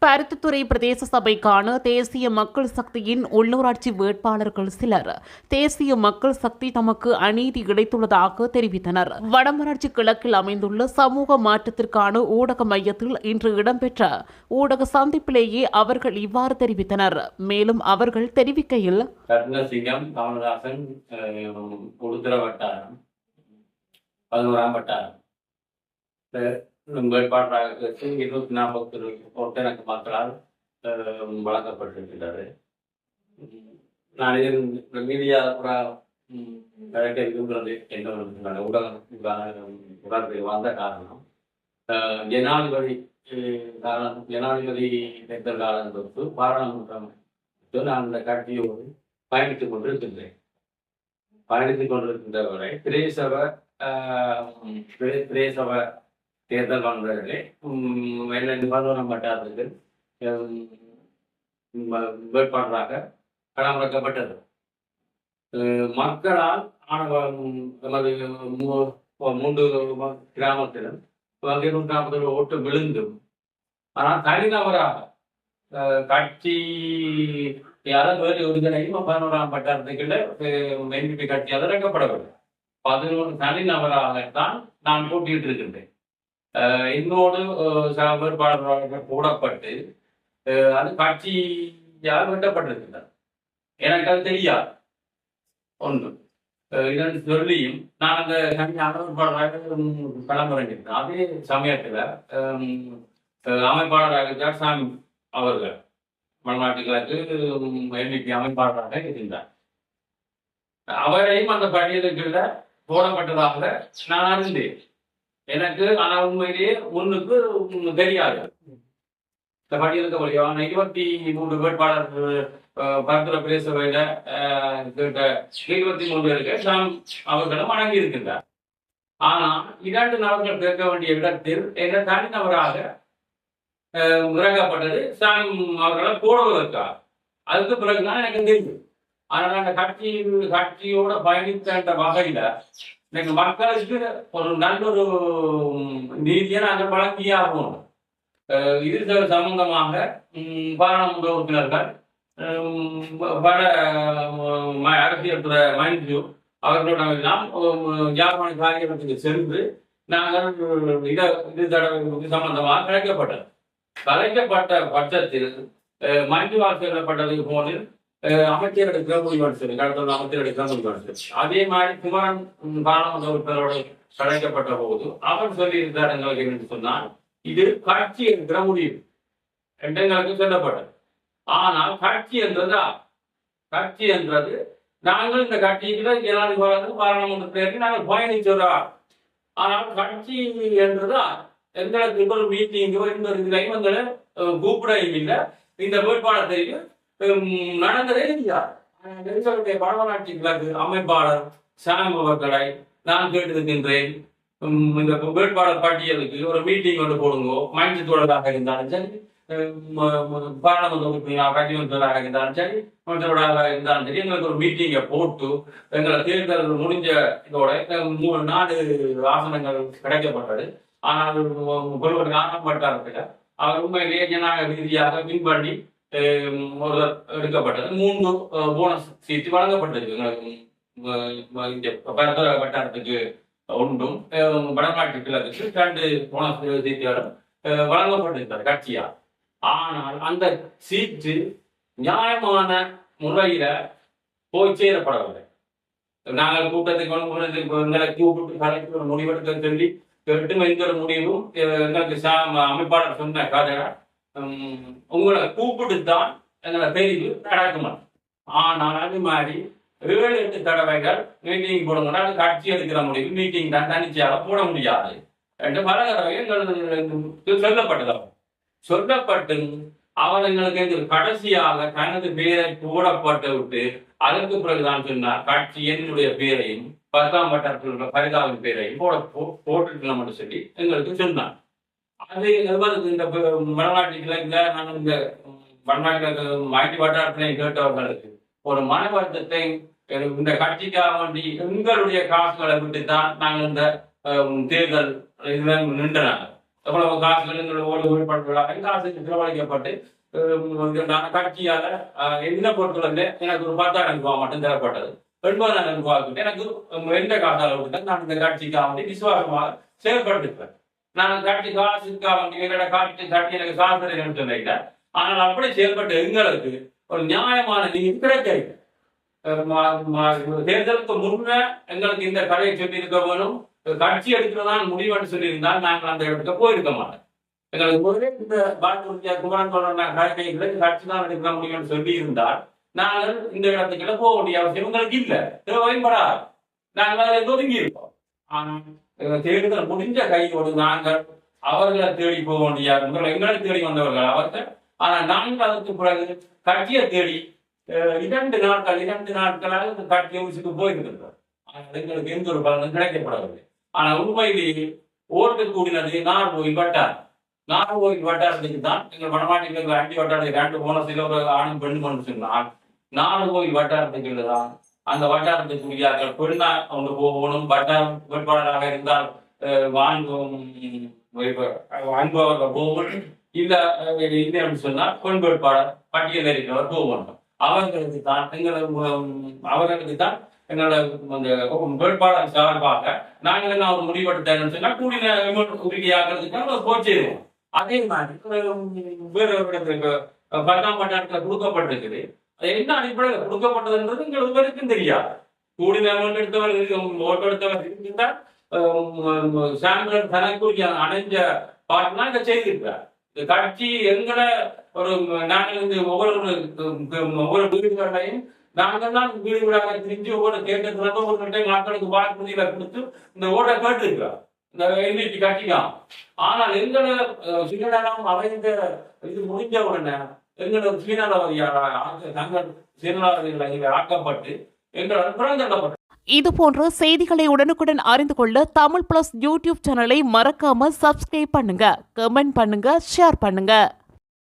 பருத்தித்துறை பிரதேச சபைக்கான தேசிய மக்கள் சக்தியின் உள்ளூராட்சி வேட்பாளர்கள் சிலர் தேசிய மக்கள் சக்தி தமக்கு அநீதி கிடைத்துள்ளதாக தெரிவித்தனர். வடமராட்சி கிழக்கில் அமைந்துள்ள சமூக மாற்றத்திற்கான ஊடக மையத்தில் இன்று இடம்பெற்ற ஊடக சந்திப்பிலேயே அவர்கள் இவ்வாறு தெரிவித்தனர். மேலும் அவர்கள் தெரிவிக்கையில், கருணசிங்கம் கமலஹாசன் வட்டாரம் 11ஆம் வட்டாரம் வேட்பாளராக 240 எனக்கு மக்களால் வழங்கப்பட்டிருக்கின்றது. நான் இதில் மீடியா இருக்கிறது என்ன உடனே வந்த காரணம் ஜனாதிபதி தேர்தல் காலம் தொட்டு பாராளுமன்றம் நான் அந்த கட்சியோடு பயணித்துக் கொண்டிருக்கின்றவரை பிரதேசப தேர்தல் காண்பவர்களே 11ஆம் வட்டாரத்தில் வேட்பாளராக களமிறக்கப்பட்டது. மக்களால் நமது 3 கிராமத்திலும் 240 ஓட்டு விழுந்தும், ஆனால் தனிநபராக கட்சி வேறு ஒருதனையும் 11ஆம் வட்டாரத்துக்குள்ள என்டிபி கட்சியால் இறக்கப்படவில்லை. 11 தனிநபராகத்தான் நான் போட்டியிட்டு இருக்கின்றேன். இன்னோடு வேட்பாளராக போடப்பட்டு அது கட்சியால் வெட்டப்பட்டிருக்கின்றது. எனக்கு அது தெரியாது. ஒன்று இதன் சொல்லியும் நான் அந்த வேட்பாளராக களமிறங்கியிருந்தேன். அதே சமயத்தில் அமைப்பாளராக சாமி அவர்கள் வடநாட்டுகளுக்கு எண்ணிக்கை அமைப்பாளராக இருந்தார். அவரையும் அந்த பணியிடங்கள்ல போடப்பட்டதாக நான் அறிந்தேன். எனக்கு ஆனால் உண்மையிலேயே ஒன்றுக்கு தெரியாது. இந்த பணியிடக்க வழியான 23 வேட்பாளர்கள் பரந்துர பிரதேசபையில கேட்ட 23 பேருக்கு நாம் அவர்களும் வழங்கி இருக்கின்றார். ஆனால் 2 நபர்கள் கேட்க வேண்டிய இடத்தில் என்ன தனிநபராக இறங்கப்பட்டது சாமி அவர்களை போடுவதற்காக. அதுக்கு பிறகுதான் எனக்கு தெரியும். ஆனால் அந்த கட்சியோட பயணித்த வகையில இன்னைக்கு மக்களுக்கு ஒரு நல்லொரு நீதியை நாங்கள் வழங்கியாகும். இது சம்பந்தமாக பாராளுமன்ற உறுப்பினர்கள் வட அரசியல் துறை மனித அவர்களோட எல்லாம் ஜாப்பான காரியத்துக்கு சென்று நாங்கள் இது சம்பந்தமாக கலைக்கப்பட்ட பட்சத்தில் மனிதவால் செல்லப்பட்டது போல அமைச்சர் எடுக்கிற முடிவெடுத்தது. கடந்த அமைச்சர் எடுக்கிற முடிவெடுத்தது. அதே மாதிரி குமரன் பாராளுமன்ற உறுப்பினரோடு கலைக்கப்பட்ட போது அவர் சொல்லியிருந்தார் எங்களுக்கு என்று சொன்னால், இது கட்சி எடுக்கிற முடிவு என்று எங்களுக்கு சொல்லப்பட்டது. ஆனால் கட்சி என்றது நாங்கள் இந்த கட்சியில ஜனாதிபதி பாராளுமன்றத்திற்கு நாங்கள் பயணிச்சோம். ஆனால் கட்சி என்றதா எங்களுக்கு ஒரு மீட்டிங்கோ எங்களை கூப்பிடையும் இல்லை. இந்த வேட்பாளர் தெரியும் நடந்ததே இல்லையா? எங்களுடைய வடமராட்சி கிழக்கு அமைப்பாளர் சாம் அவர்களை நான் கேட்டிருக்கின்றேன். இந்த வேட்பாளர் பட்டியலுக்கு ஒரு மீட்டிங் ஒன்று போடுங்க. மைண்ட் தோழராக இருந்தாலும் சரி, பாராளுமன்ற உறுப்பினர் கட்சியாக இருந்தாலும் சரி, அமைச்சரோடாக இருந்தாலும் சரி, எங்களுக்கு ஒரு மீட்டிங்கை போட்டு எங்களை தேர்தல் முடிஞ்ச இதோட 4 ஆசனங்கள் கிடைக்கப்பட்டது. ஆனால் ஆரம்பட்டாரத்தில் அவர் உண்மையிலேயே ஜனநாயக ரீதியாக வின் பண்ணி ஒருவர் எடுக்கப்பட்டது. 3 போனஸ் சீட்டு வழங்கப்பட்டிருக்கு. வட்டாரத்துக்கு ஒன்றும் வடநாட்டு கிழக்கு 2 போனஸ் சீட்டுகளும் வழங்கப்பட்டிருக்கிறது கட்சியா. ஆனால் அந்த சீட்டு நியாயமான முறையில போய் சேரப்படவில்லை. நாங்கள் கூட்டத்துக்கு எங்களை கூப்பிட்டு கலைக்கு ஒரு முடிவெடுக்க சொல்லி கேட்டு எந்த ஒரு முடிவும் எங்களுக்கு அமைப்பாளர் சொன்ன கதை உங்களை கூப்பிட்டுத்தான் எங்களை தெரிவு நடக்குமா. ஆனால் அது மாதிரி 7-8 தடவைகள் மீட்டிங் போடுங்கன்னா அது கட்சி எடுக்கிற முடிவு மீட்டிங் தான் தனிச்சையாக போட முடியாது என்று பல தடவைகள் சொல்லப்பட்டு அவர் எங்களுக்கு கடைசியாக தனது பேரை போடப்பட்டு விட்டு அதற்கு பிறகுதான் சொன்னார் கட்சி என்னுடைய பேரையும் 10ஆம் வட்டாரத்தில் பரிதாவின் பேரையும் போட்டுக்கலாம் என்று சொல்லி எங்களுக்கு சொன்னார். அது இந்த வடநாட்டு கிழக்குல நான் இந்த வடநாட்டு மாட்டி வட்டாரத்தினை கேட்டவர்களுக்கு ஒரு மன வருத்தத்தை இந்த கட்சிக்காக வேண்டி எங்களுடைய காசுகளை விட்டுத்தான் நாங்கள் இந்த தேர்தல் நின்றனாங்க. எவ்வளவு காசுகள் எங்களோட வேட்பாளர்களாக காசு செலவழிக்கப்பட்டு கட்சியால என்ன பொருட்கள் வந்து எனக்கு ஒரு 10,000 ரூபாய் மட்டும் தரப்பட்டது. 80,000 ரூபாய்க்கு எனக்கு எந்த காசால விட்டு நான் இந்த கட்சிக்காக வந்து விசுவாசமாக செயல்பட்டுருப்பேன். நான் கட்சி காசுக்காக வந்து என்னோட கட்சி எனக்கு காசு நினைக்கிறேன். ஆனால் அப்படி செயல்பட்ட எங்களுக்கு ஒரு நியாயமான நீதி கிடைக்கல. தேர்தலுக்கு முன்ன எங்களுக்கு இந்த கதையை சொல்லி இருக்க வேணும், கட்சி எடுக்கிறதான் முடிவுன்னு சொல்லியிருந்தால் நாங்கள் அந்த இடத்துக்கு போயிருக்க மாட்டோம். எங்களுக்கு முதலே இந்த குமரன் கதைகளை கட்சி தான் எடுக்கிற முடியும்னு சொல்லி இருந்தால் நாங்கள் இந்த இடத்துக்குள்ள போக வேண்டிய அவசியம் எங்களுக்கு இல்லை, தேவையும் படாது. நாங்கள் அதை ஒதுங்கி இருப்போம். ஆனால் தேர்தல் முடிஞ்ச கையோடு நாங்கள் அவர்களை தேடி போக வேண்டிய எங்களை தேடி வந்தவர்கள் அவர்கள். ஆனால் நாங்கள் அதற்கு பிறகு கட்சியை தேடி 2 நாட்களாக கட்சி ஆஃபீஸுக்கு போயிருக்கிறோம். ஆனால் எங்களுக்கு எந்த ஒரு பலனும் கிடைக்கப்படவில்லை. ஆனால் உண்மையிலேயே ஓட்டு கூடினது நாகர்கோவில் வட்டாரத்துக்கு தான். எங்கள் வடமாட்டில் 5 வட்டாரத்துக்கு 2 போனஸில் ஒரு ஆணும் பெண்ணும் சொன்னால் நாகர்கோவில் வட்டாரத்துக்கு தான் அந்த வட்டாரத்துக்குரிய பெண்ணா அவங்க போகணும். வட்டாரம் வேட்பாளராக இருந்தால் வாங்குபவர்கள் போகணும். இல்லைன்னு சொன்னால் பெண் வேட்பாளர் பட்டியலில் இருக்கிறவர் போகணும். அவர்களுக்கு தான் எங்களோட வேட்பாளர் சார்பாக நாங்கள் என்ன ஒரு முடிவெடுத்தேன்னு சொன்னா கூடின உறுதியாகிறதுக்காக போச்சிடுவோம். அதே மாதிரி வேற இடத்துக்கு 10ஆம் வட்டாரத்துல கொடுக்கப்பட்டிருக்குது. அது என்ன அடிப்படையில் கொடுக்கப்பட்டதுன்றது எங்களுக்கு வரைக்கும் தெரியாது. கூடின எடுத்தவர் ஓட்டு எடுத்தவர் இருந்தால் சாம்பிள் தனக்குரிய அணைஞ்ச பாட்டுனா இதை செய்திருக்கிறார். இந்த கட்சி எங்களை ஒரு நாங்கள் இந்த ஒவ்வொரு வீடுகளையும் நாங்கள் தான் வீடு வீடாக திரிஞ்சு ஒவ்வொரு தேர்தல் ஒரு டைம் மக்களுக்கு வாக்குறுதியில கொடுத்து இந்த ஓட்டை கேட்டுருக்கிறோம் இந்த எண்ணிக்கை கட்சிக்கான். ஆனால் எங்களை சுயநலம் அமைந்த இது முடிஞ்ச உடனே எங்களோட சுயநலவாதியாக தங்கள் சுயநலவாதிகளை ஆக்கப்பட்டு எங்களால் புறந்தள்ளப்பட்டது. இது போன்ற செய்திகளை உடனுக்குடன் அறிந்து கொள்ள தமிழ் பிளஸ் யூடியூப் சேனலை மறக்காம சப்ஸ்கிரைப் பண்ணுங்க, கமெண்ட் பண்ணுங்க, ஷேர் பண்ணுங்க.